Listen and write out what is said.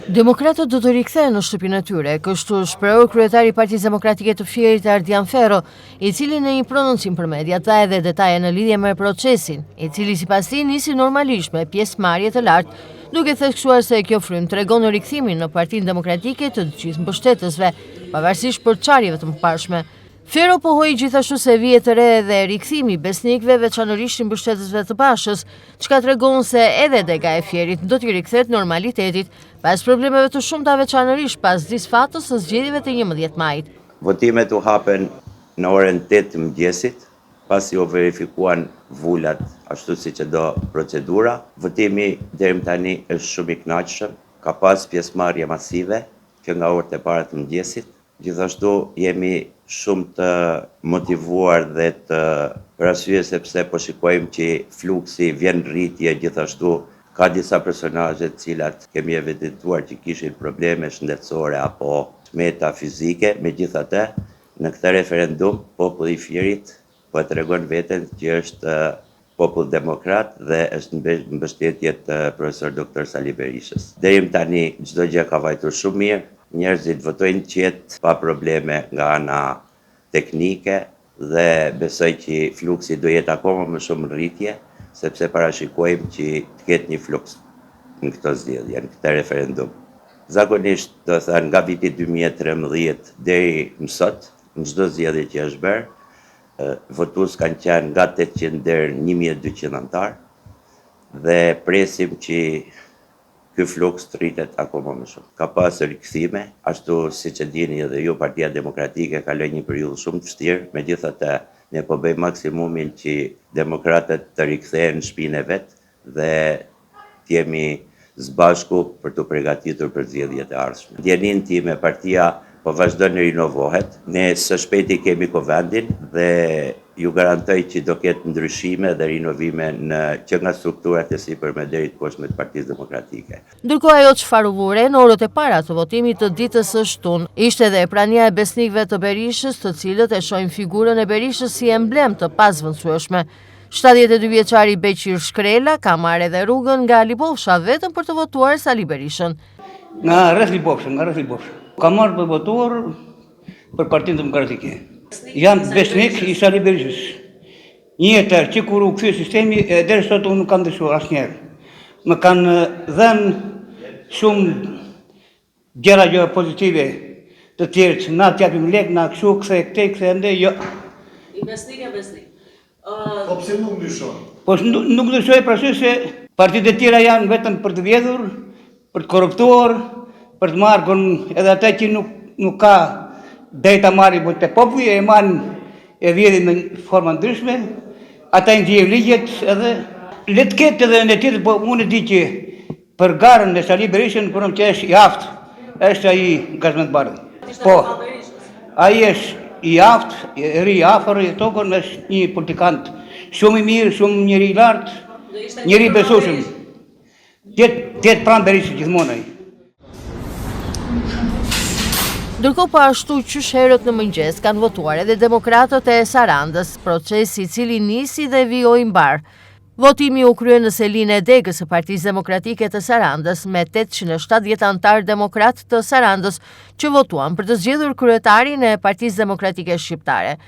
Demokratët do të rikthehen në shtëpinë e tyre, kështu shprehur kryetari i Partisë Demokratike të Fierit Ardian Ferro, i cili në një prononcim për mediat dha edhe detaje në lidhje me procesin, i cili sipas tij nisi normalisht me pjesëmarrje të lartë, duke theksuar se kjo frymë tregon rikthimin në Partinë Demokratike të gjithë mbështetësve, pavarësisht përçarjeve të mëparshme. Ferro pohoi gjithashtu se vihet të re edhe rikthimi i besnikëve, veçanërisht i mbështetësve të Bashës, çka tregon se edhe dega e Fierit do t'i rikthehet normalitetit pas problemeve të shumta, veçanërisht pas disfatës së zgjedhjeve të 11 majit. Votimet u hapen në orën 8 të mëngjesit, pasi u verifikuan vulat ashtu siç e do procedura. Votimi deri më tani është shumë i kënaqshëm, ka pas pjesëmarrje masive që nga orët e para të mëngjesit. Gjithashtu jemi shumë të motivuar dhe të për arsye sepse po shikojmë që fluksi vjen rritje, gjithashtu ka disa personazhe të cilat kemi evidentuar që kishin probleme shëndetësore apo smeta fizike. Megjithatë, në këtë referendum populli i Fierit po tregon veten që është popull demokrat dhe është në mbështetje të profesor Dr. Sali Berishës. Deri më tani çdo gjë ka vajtur shumë mirë. Njerëzit votojnë qetë pa probleme nga ana teknike dhe besoj që fluksi do jetë akoma më shumë në rritje, sepse parashikojmë që të ketë një fluks në këto zgjedhje, në këtë referendum. Zakonisht, do të thënë, nga viti 2013 deri më sot, në çdo zgjedhje që është bërë, votues kanë qenë nga 800 deri 1200 anëtar dhe presim që ky fluks të rritet akoma më shumë. Ka pas rikthime, ashtu siç e dini edhe ju, Partia Demokratike kaloi një periudhë shumë të vështirë, megjithatë ne po bëjmë maksimumin që demokratët të rikthehen në shtëpinë e vet dhe të jemi së bashku për të përgatitur për zgjedhjet e ardhshme. Ndjeninë time, partia po vazhdon të rinovohet. Ne së shpejti kemi Kovendin dhe ju garantoj që do ketë ndryshime dhe rinovime që nga strukturat e sipërme deri të poshtme të Partisë Demokratike. Ndërkohë ajo çfarë u vure në orët e para të votimit të ditës së shtunë ishte edhe prania e besnikëve të Berishës, të cilët e shohin figurën e Berishës si emblem të pazvendësueshme. 72 vjeçari Beqir Shkrela ka marrë edhe rrugën nga Libofsha vetëm për të votuar Sali Berishën. Nga rreth Libofsha. Ka marrë për votuar për Partinë Demokratike. Jam besnik i Sali Berishës. Një jetër që kur u kthye sistemi, deri sot unë nuk kam ndryshuar asnjëherë. Më kanë dhënë shumë gjëra pozitive të tjerë, na t'japim lek, na kështu, kthe ende, jo. I besnik. Po pse nuk ndryshon? Po nuk ndryshoj për arsye se partitë e tjera janë vetëm për të vjedhur, për të korruptuar, për të marrë edhe ata që nuk ka drejta marrë të populli, e marrin e vjedhin në forma ndryshme, ata i ndjejnë ligjet edhe le të ketë edhe në tjetër, po unë e di që për garën e Sali Berishën, kur që është i aftë, është ai gazmentbardhi. Po, ai është i aftë, i ri afër i tokën, është një politikant shumë i mirë, shumë njëri i lartë, njëri i besueshëm. Tjetë pranë Berishës gjithmonë ai. Ndërkohë po ashtu qysh herët në mëngjes kanë votuar edhe demokratët e Sarandës, procesi i cili nisi dhe vijoi mbar. Votimi u krye në selinë e degës së Partisë Demokratike të Sarandës me 870 antar demokrat të Sarandës që votuan për të zgjedhur kryetarin e Partisë Demokratike Shqiptare.